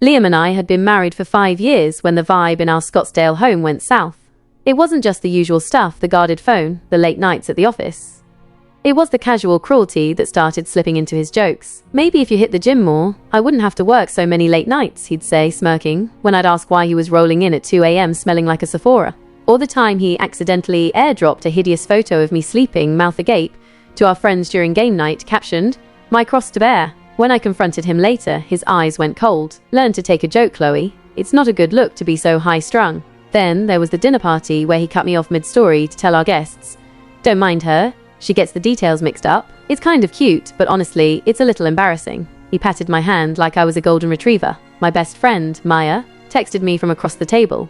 Liam and I had been married for 5 years when the vibe in our Scottsdale home went south. It wasn't just the usual stuff, the guarded phone, the late nights at the office. It was the casual cruelty that started slipping into his jokes. "Maybe if you hit the gym more, I wouldn't have to work so many late nights," he'd say, smirking, when I'd ask why he was rolling in at 2 a.m. smelling like a Sephora. Or the time he accidentally airdropped a hideous photo of me sleeping, mouth agape, to our friends during game night, captioned, "My cross to bear." When I confronted him later, his eyes went cold. "Learn to take a joke, Chloe. It's not a good look to be so high-strung." Then there was the dinner party where he cut me off mid-story to tell our guests, "Don't mind her. She gets the details mixed up. It's kind of cute, but honestly, it's a little embarrassing." He patted my hand like I was a golden retriever. My best friend, Maya, texted me from across the table.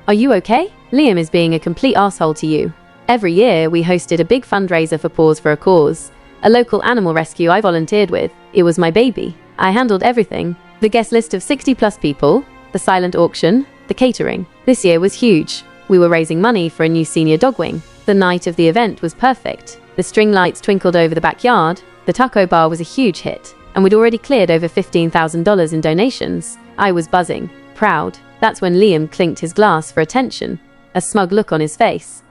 "Are you okay? Liam is being a complete asshole to you." Every year, we hosted a big fundraiser for Paws for a Cause, a local animal rescue I volunteered with. It was my baby. I handled everything. The guest list of 60+ people, the silent auction, the catering. This year was huge. We were raising money for a new senior dog wing. The night of the event was perfect. The string lights twinkled over the backyard, the taco bar was a huge hit, and we'd already cleared over $15,000 in donations. I was buzzing, proud. That's when Liam clinked his glass for attention, a smug look on his face.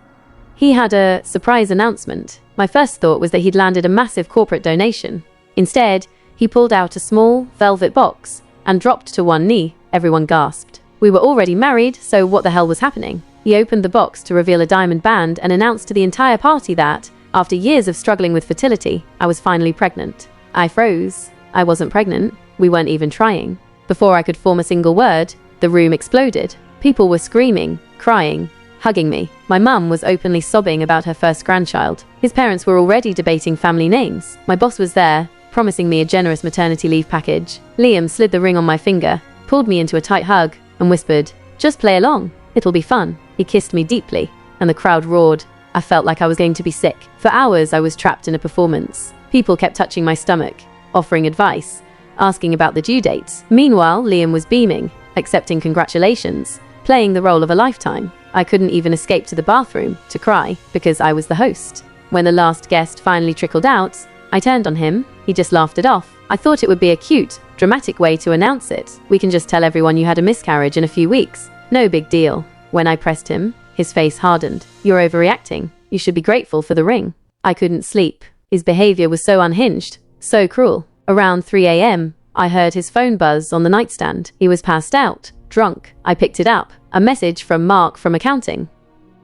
He had a surprise announcement. My first thought was that he'd landed a massive corporate donation. Instead, he pulled out a small, velvet box and dropped to one knee. Everyone gasped. We were already married, so what the hell was happening? He opened the box to reveal a diamond band and announced to the entire party that, after years of struggling with fertility, I was finally pregnant. I froze. I wasn't pregnant. We weren't even trying. Before I could form a single word, the room exploded. People were screaming, crying, hugging me. My mum was openly sobbing about her first grandchild. His parents were already debating family names. My boss was there, promising me a generous maternity leave package. Liam slid the ring on my finger, pulled me into a tight hug, and whispered, "Just play along. It'll be fun." He kissed me deeply, and the crowd roared. I felt like I was going to be sick. For hours, I was trapped in a performance. People kept touching my stomach, offering advice, asking about the due dates. Meanwhile, Liam was beaming, accepting congratulations, playing the role of a lifetime. I couldn't even escape to the bathroom to cry because I was the host. When the last guest finally trickled out, I turned on him. He just laughed it off. I thought it would be a cute, dramatic way to announce it. "We can just tell everyone you had a miscarriage in a few weeks. No big deal." When I pressed him, his face hardened. "You're overreacting. You should be grateful for the ring." I couldn't sleep. His behavior was so unhinged, so cruel. Around 3 a.m., I heard his phone buzz on the nightstand. He was passed out, drunk. I picked it up. A message from Mark from accounting.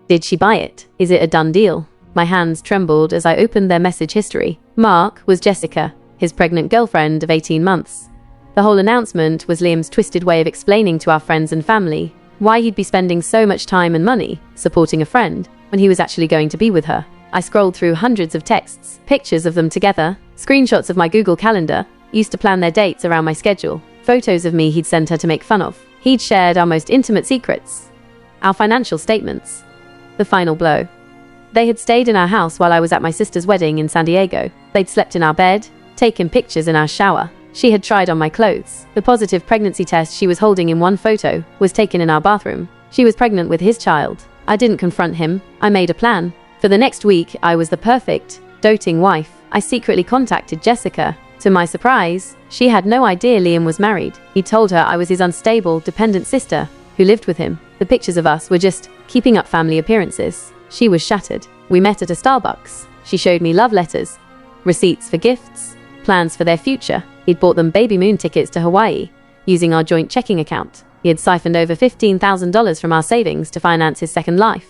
"Did she buy it? Is it a done deal?" My hands trembled as I opened their message history. Mark was Jessica, his pregnant girlfriend of 18 months. The whole announcement was Liam's twisted way of explaining to our friends and family why he'd be spending so much time and money supporting a friend when he was actually going to be with her. I scrolled through hundreds of texts, pictures of them together, screenshots of my Google Calendar, used to plan their dates around my schedule, photos of me he'd sent her to make fun of. He'd shared our most intimate secrets, our financial statements. The final blow. They had stayed in our house while I was at my sister's wedding in San Diego. They'd slept in our bed, taken pictures in our shower. She had tried on my clothes. The positive pregnancy test she was holding in one photo was taken in our bathroom. She was pregnant with his child. I didn't confront him. I made a plan. For the next week, I was the perfect, doting wife. I secretly contacted Jessica. To my surprise, she had no idea Liam was married. He told her I was his unstable, dependent sister who lived with him. The pictures of us were just keeping up family appearances. She was shattered. We met at a Starbucks. She showed me love letters, receipts for gifts, plans for their future. He'd bought them baby moon tickets to Hawaii, using our joint checking account. He had siphoned over $15,000 from our savings to finance his second life.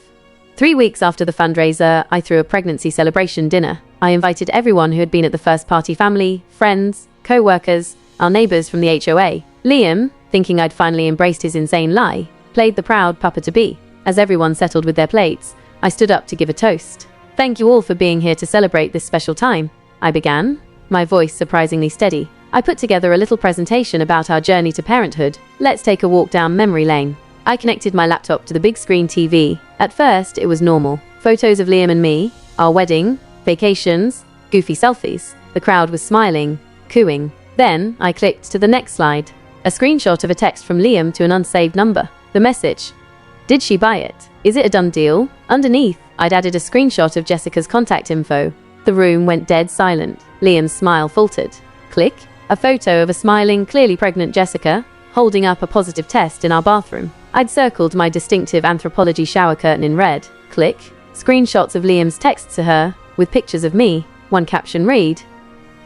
3 weeks after the fundraiser, I threw a pregnancy celebration dinner. I invited everyone who had been at the first party: family, friends, co-workers, our neighbors from the HOA. Liam, thinking I'd finally embraced his insane lie, played the proud papa-to-be. As everyone settled with their plates, I stood up to give a toast. "Thank you all for being here to celebrate this special time," I began, my voice surprisingly steady. I put together a little presentation about our journey to parenthood. Let's take a walk down memory lane. I connected my laptop to the big screen TV. At first, it was normal. Photos of Liam and me, our wedding, vacations, goofy selfies. The crowd was smiling, cooing. Then, I clicked to the next slide. A screenshot of a text from Liam to an unsaved number. The message: "Did she buy it? Is it a done deal?" Underneath, I'd added a screenshot of Jessica's contact info. The room went dead silent. Liam's smile faltered. Click. A photo of a smiling, clearly pregnant Jessica, holding up a positive test in our bathroom. I'd circled my distinctive anthropology shower curtain in red. Click. Screenshots of Liam's texts to her, with pictures of me. One caption read,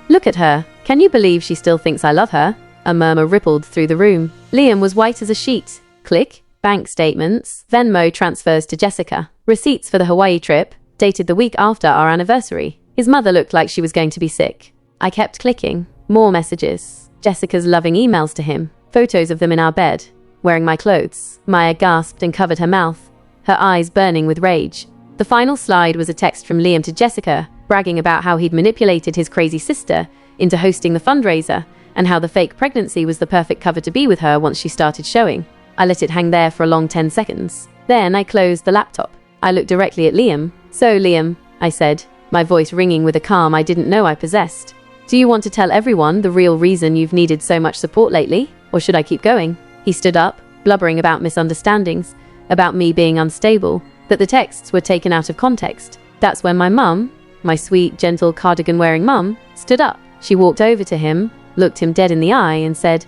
"Look at her. Can you believe she still thinks I love her?" A murmur rippled through the room. Liam was white as a sheet. Click. Bank statements. Venmo transfers to Jessica. Receipts for the Hawaii trip, dated the week after our anniversary. His mother looked like she was going to be sick. I kept clicking. More messages. Jessica's loving emails to him. Photos of them in our bed. Wearing my clothes. Maya gasped and covered her mouth, her eyes burning with rage. The final slide was a text from Liam to Jessica, bragging about how he'd manipulated his crazy sister into hosting the fundraiser, and how the fake pregnancy was the perfect cover to be with her once she started showing. I let it hang there for a long 10 seconds. Then I closed the laptop. I looked directly at Liam. "So, Liam," I said, my voice ringing with a calm I didn't know I possessed. "Do you want to tell everyone the real reason you've needed so much support lately? Or should I keep going?" He stood up, blubbering about misunderstandings, about me being unstable, that the texts were taken out of context. That's when my mum, my sweet, gentle, cardigan-wearing mum, stood up. She walked over to him, looked him dead in the eye, and said,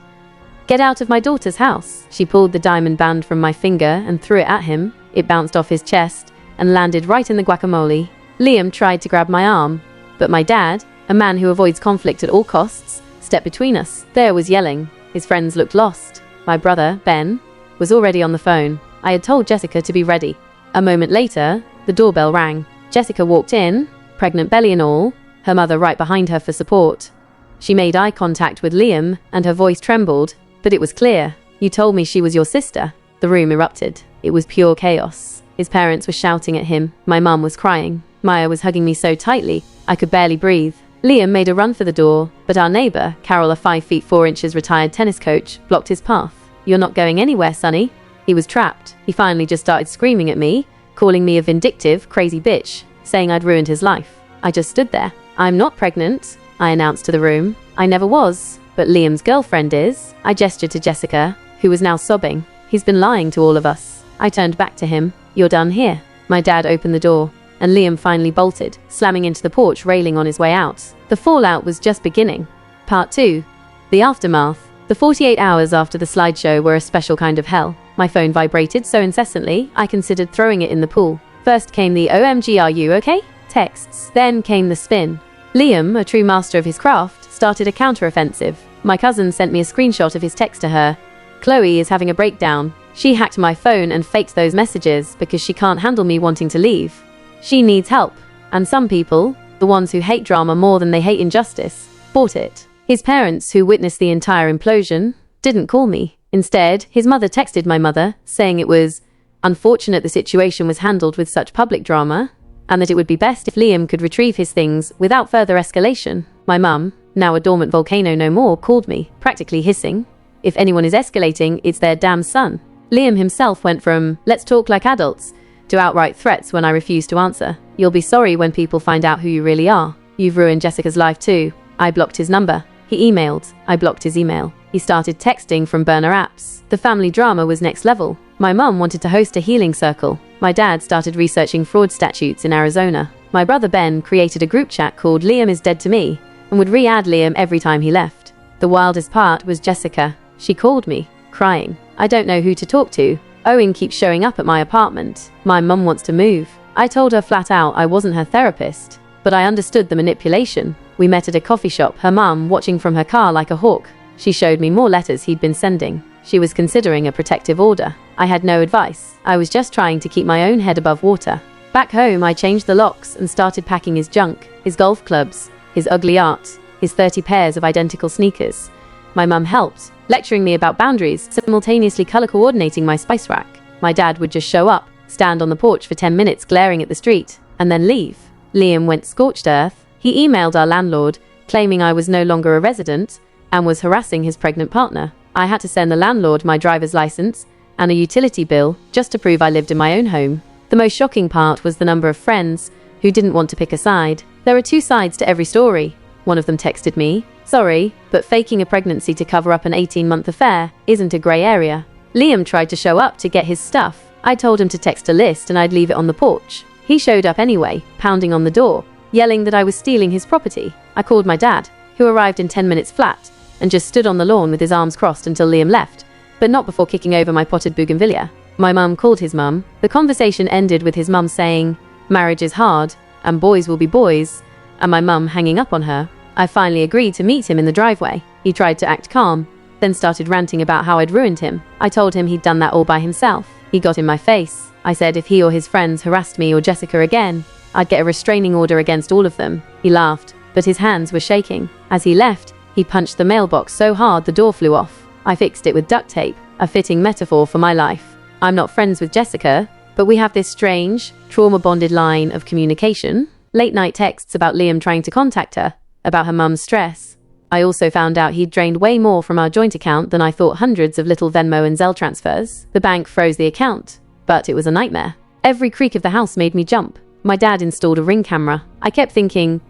"Get out of my daughter's house." She pulled the diamond band from my finger and threw it at him. It bounced off his chest and landed right in the guacamole. Liam tried to grab my arm, but my dad, a man who avoids conflict at all costs, stepped between us. There was yelling. His friends looked lost. My brother, Ben, was already on the phone. I had told Jessica to be ready. A moment later, the doorbell rang. Jessica walked in, pregnant belly and all, her mother right behind her for support. She made eye contact with Liam, and her voice trembled, but it was clear. "You told me she was your sister." The room erupted. It was pure chaos. His parents were shouting at him. My mum was crying. Maya was hugging me so tightly, I could barely breathe. Liam made a run for the door, but our neighbor, Carol, a 5 feet 4 inches retired tennis coach, blocked his path. "You're not going anywhere, Sonny." He was trapped. He finally just started screaming at me, calling me a vindictive, crazy bitch, saying I'd ruined his life. I just stood there. "I'm not pregnant," I announced to the room. "I never was, but Liam's girlfriend is." I gestured to Jessica, who was now sobbing. "He's been lying to all of us." I turned back to him. "You're done here." My dad opened the door, and Liam finally bolted, slamming into the porch railing on his way out. The fallout was just beginning. Part 2. The aftermath. The 48 hours after the slideshow were a special kind of hell. My phone vibrated so incessantly, I considered throwing it in the pool. First came the "OMG, are you okay?" texts. Then came the spin. Liam, a true master of his craft, started a counter-offensive. My cousin sent me a screenshot of his text to her. "Chloe is having a breakdown. She hacked my phone and faked those messages because she can't handle me wanting to leave. She needs help." And some people, the ones who hate drama more than they hate injustice, bought it. His parents, who witnessed the entire implosion, didn't call me. Instead, his mother texted my mother, saying it was unfortunate the situation was handled with such public drama, and that it would be best if Liam could retrieve his things without further escalation. My mum, now a dormant volcano no more, called me, practically hissing. If anyone is escalating, it's their damn son. Liam himself went from, "Let's talk like adults," to outright threats when I refused to answer. "You'll be sorry when people find out who you really are. You've ruined Jessica's life too." I blocked his number. He emailed. I blocked his email. He started texting from burner apps. The family drama was next level. My mum wanted to host a healing circle. My dad started researching fraud statutes in Arizona. My brother Ben created a group chat called "Liam is Dead to Me" and would re-add Liam every time he left. The wildest part was Jessica. She called me, crying. "I don't know who to talk to. Owen keeps showing up at my apartment. My mum wants to move." I told her flat out I wasn't her therapist, but I understood the manipulation. We met at a coffee shop, her mum watching from her car like a hawk. She showed me more letters he'd been sending. She was considering a protective order. I had no advice. I was just trying to keep my own head above water. Back home, I changed the locks and started packing his junk, his golf clubs, his ugly art, his 30 pairs of identical sneakers. My mum helped, lecturing me about boundaries, simultaneously color coordinating my spice rack. My dad would just show up, stand on the porch for 10 minutes glaring at the street, and then leave. Liam went scorched earth. He emailed our landlord, claiming I was no longer a resident and was harassing his pregnant partner. I had to send the landlord my driver's license and a utility bill just to prove I lived in my own home. The most shocking part was the number of friends who didn't want to pick a side. There are two sides to every story. One of them texted me, "Sorry, but faking a pregnancy to cover up an 18-month affair isn't a grey area." Liam tried to show up to get his stuff. I told him to text a list and I'd leave it on the porch. He showed up anyway, pounding on the door, yelling that I was stealing his property. I called my dad, who arrived in 10 minutes flat, and just stood on the lawn with his arms crossed until Liam left, but not before kicking over my potted bougainvillea. My mum called his mum. The conversation ended with his mum saying, "Marriage is hard, and boys will be boys," and my mum hanging up on her. I finally agreed to meet him in the driveway. He tried to act calm, then started ranting about how I'd ruined him. I told him he'd done that all by himself. He got in my face. I said if he or his friends harassed me or Jessica again, I'd get a restraining order against all of them. He laughed, but his hands were shaking. As he left, he punched the mailbox so hard the door flew off. I fixed it with duct tape, a fitting metaphor for my life. I'm not friends with Jessica, but we have this strange, trauma-bonded line of communication. Late-night texts about Liam trying to contact her, about her mum's stress. I also found out he'd drained way more from our joint account than I thought, hundreds of little Venmo and Zelle transfers. The bank froze the account, but it was a nightmare. Every creak of the house made me jump. My dad installed a Ring camera. I kept thinking,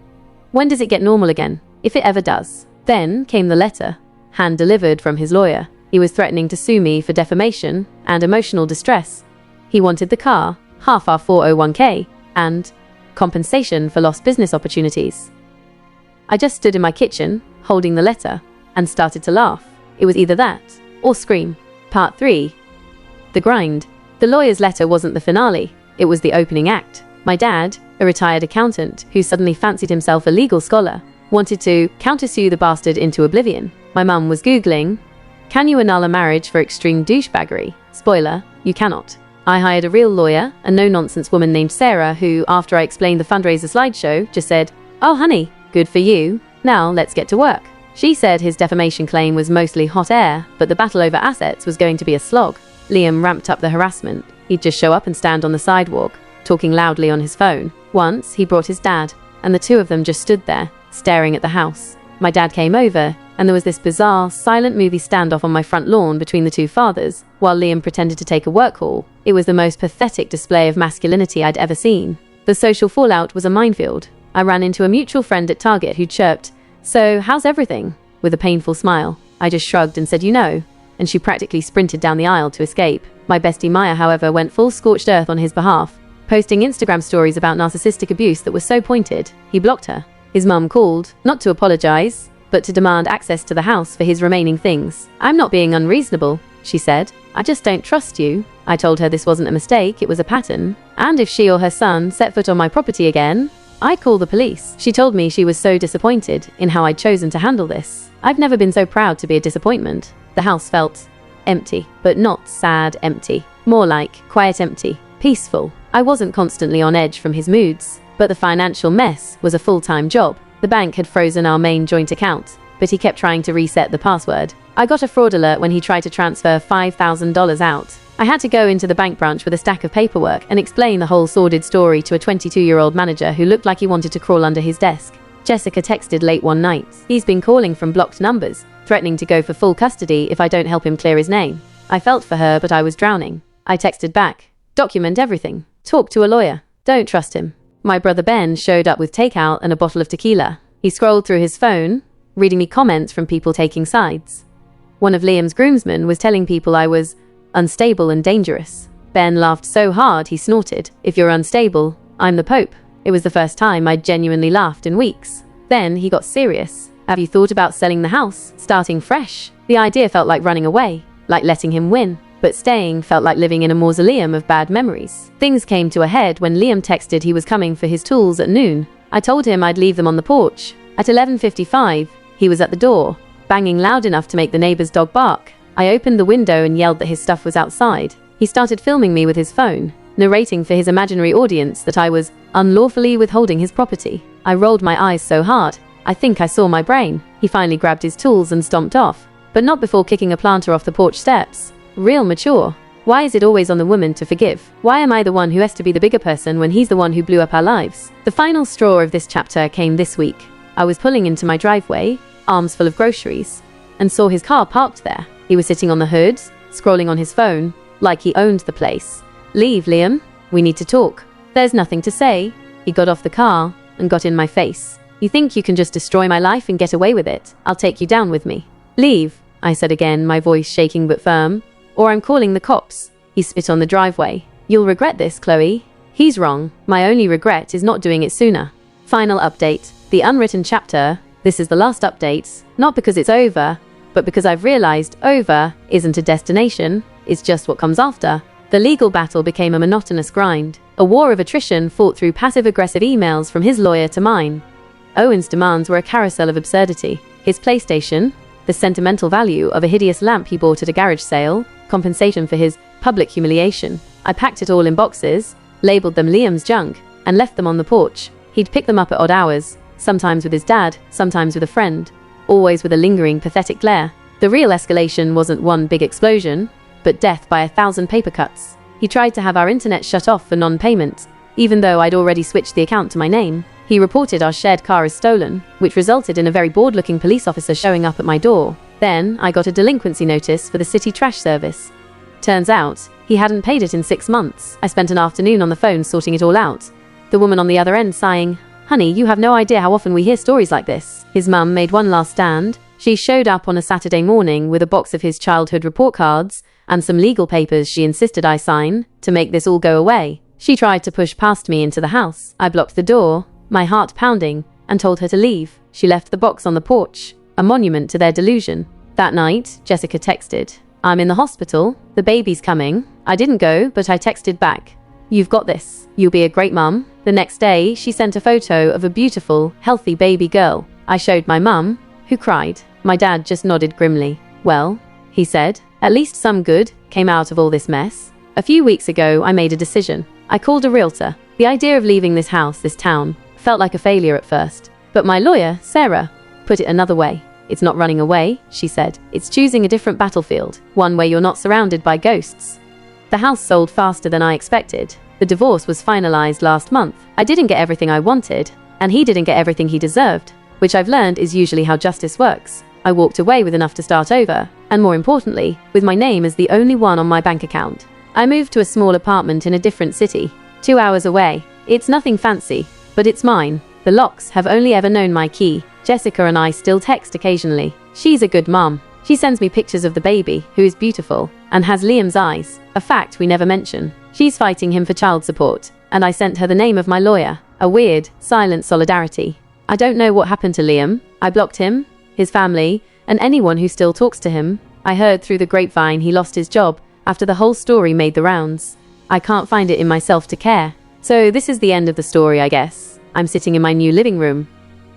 when does it get normal again? If it ever does. Then came the letter, hand-delivered from his lawyer. He was threatening to sue me for defamation and emotional distress. He wanted the car, half our 401k, and compensation for lost business opportunities. I just stood in my kitchen, holding the letter, and started to laugh. It was either that, or scream. Part 3. The grind. The lawyer's letter wasn't the finale, it was the opening act. My dad, a retired accountant who suddenly fancied himself a legal scholar, wanted to countersue the bastard into oblivion. My mum was Googling, "Can you annul a marriage for extreme douchebaggery?" Spoiler, you cannot. I hired a real lawyer, a no-nonsense woman named Sarah who, after I explained the fundraiser slideshow, just said, "Oh honey, good for you. Now let's get to work." She said his defamation claim was mostly hot air, but the battle over assets was going to be a slog. Liam ramped up the harassment. He'd just show up and stand on the sidewalk, talking loudly on his phone. Once, he brought his dad, and the two of them just stood there, staring at the house. My dad came over, and there was this bizarre, silent movie standoff on my front lawn between the two fathers, while Liam pretended to take a work call. It was the most pathetic display of masculinity I'd ever seen. The social fallout was a minefield. I ran into a mutual friend at Target who chirped, "So, how's everything?" with a painful smile. I just shrugged and said, "You know," and she practically sprinted down the aisle to escape. My bestie Maya, however, went full scorched earth on his behalf, posting Instagram stories about narcissistic abuse that were so pointed, he blocked her. His mum called, not to apologize, but to demand access to the house for his remaining things. "I'm not being unreasonable," she said. "I just don't trust you." I told her this wasn't a mistake, it was a pattern, and if she or her son set foot on my property again, I'd call the police. She told me she was so disappointed in how I'd chosen to handle this. I've never been so proud to be a disappointment. The house felt empty, but not sad empty. More like quiet empty, peaceful. I wasn't constantly on edge from his moods, but the financial mess was a full-time job. The bank had frozen our main joint account, but he kept trying to reset the password. I got a fraud alert when he tried to transfer $5,000 out. I had to go into the bank branch with a stack of paperwork and explain the whole sordid story to a 22-year-old manager who looked like he wanted to crawl under his desk. Jessica texted late one night. "He's been calling from blocked numbers, threatening to go for full custody if I don't help him clear his name." I felt for her, but I was drowning. I texted back, "Document everything. Talk to a lawyer. Don't trust him." My brother Ben showed up with takeout and a bottle of tequila. He scrolled through his phone, reading me comments from people taking sides. One of Liam's groomsmen was telling people I was unstable and dangerous. Ben laughed so hard he snorted, "If you're unstable, I'm the Pope." It was the first time I'd genuinely laughed in weeks. Then he got serious. "Have you thought about selling the house, starting fresh?" The idea felt like running away, like letting him win. But staying felt like living in a mausoleum of bad memories. Things came to a head when Liam texted he was coming for his tools at noon. I told him I'd leave them on the porch. At 11:55, he was at the door, banging loud enough to make the neighbor's dog bark. I opened the window and yelled that his stuff was outside. He started filming me with his phone, narrating for his imaginary audience that I was unlawfully withholding his property. I rolled my eyes so hard, I think I saw my brain. He finally grabbed his tools and stomped off, but not before kicking a planter off the porch steps. Real mature. Why is it always on the woman to forgive? Why am I the one who has to be the bigger person when he's the one who blew up our lives? The final straw of this chapter came this week. I was pulling into my driveway, arms full of groceries, and saw his car parked there. He was sitting on the hood, scrolling on his phone, like he owned the place. "Leave, Liam. We need to talk." "There's nothing to say." He got off the car and got in my face. "You think you can just destroy my life and get away with it? I'll take you down with me." "Leave," I said again, my voice shaking but firm. "Or I'm calling the cops." He spit on the driveway. "You'll regret this, Chloe." He's wrong. My only regret is not doing it sooner. Final update. The unwritten chapter. This is the last update, not because it's over, but because I've realized over isn't a destination, it's just what comes after. The legal battle became a monotonous grind, a war of attrition fought through passive-aggressive emails from his lawyer to mine. Owen's demands were a carousel of absurdity. His PlayStation, the sentimental value of a hideous lamp he bought at a garage sale, compensation for his public humiliation. I packed it all in boxes, labeled them Liam's junk, and left them on the porch. He'd pick them up at odd hours, sometimes with his dad, sometimes with a friend, always with a lingering, pathetic glare. The real escalation wasn't one big explosion, but death by 1,000 paper cuts. He tried to have our internet shut off for non-payment, even though I'd already switched the account to my name. He reported our shared car as stolen, which resulted in a very bored-looking police officer showing up at my door. Then, I got a delinquency notice for the city trash service. Turns out, he hadn't paid it in 6 months. I spent an afternoon on the phone sorting it all out. The woman on the other end sighing, "Honey, you have no idea how often we hear stories like this." His mum made one last stand. She showed up on a Saturday morning with a box of his childhood report cards and some legal papers she insisted I sign to make this all go away. She tried to push past me into the house. I blocked the door, my heart pounding, and told her to leave. She left the box on the porch, a monument to their delusion. That night, Jessica texted, "I'm in the hospital. The baby's coming." I didn't go, but I texted back, "You've got this. You'll be a great mum." The next day, she sent a photo of a beautiful, healthy baby girl. I showed my mum, who cried. My dad just nodded grimly. "Well," he said, "at least some good came out of all this mess." A few weeks ago, I made a decision. I called a realtor. The idea of leaving this house, this town, felt like a failure at first. But my lawyer, Sarah, put it another way. "It's not running away," she said. "It's choosing a different battlefield, one where you're not surrounded by ghosts." The house sold faster than I expected. The divorce was finalized last month. I didn't get everything I wanted, and he didn't get everything he deserved, which I've learned is usually how justice works. I walked away with enough to start over, and more importantly, with my name as the only one on my bank account. I moved to a small apartment in a different city, 2 hours away. It's nothing fancy, but it's mine. The locks have only ever known my key. Jessica and I still text occasionally. She's a good mom. She sends me pictures of the baby, who is beautiful, and has Liam's eyes, a fact we never mention. She's fighting him for child support, and I sent her the name of my lawyer, a weird, silent solidarity. I don't know what happened to Liam. I blocked him, his family, and anyone who still talks to him. I heard through the grapevine he lost his job after the whole story made the rounds. I can't find it in myself to care. So this is the end of the story, I guess. I'm sitting in my new living room,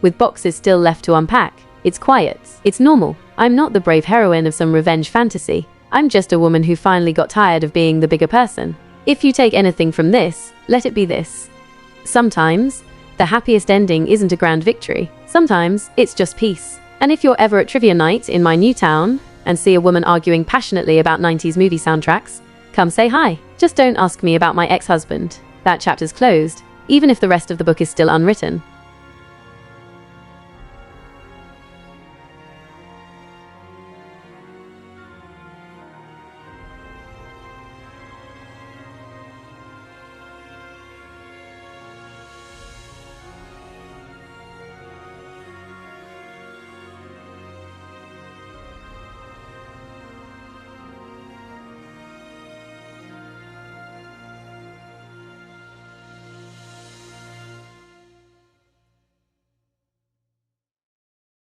with boxes still left to unpack. It's quiet. It's normal. I'm not the brave heroine of some revenge fantasy. I'm just a woman who finally got tired of being the bigger person. If you take anything from this, let it be this. Sometimes, the happiest ending isn't a grand victory. Sometimes, it's just peace. And if you're ever at trivia night in my new town and see a woman arguing passionately about 90s movie soundtracks, come say hi. Just don't ask me about my ex-husband. That chapter's closed, even if the rest of the book is still unwritten.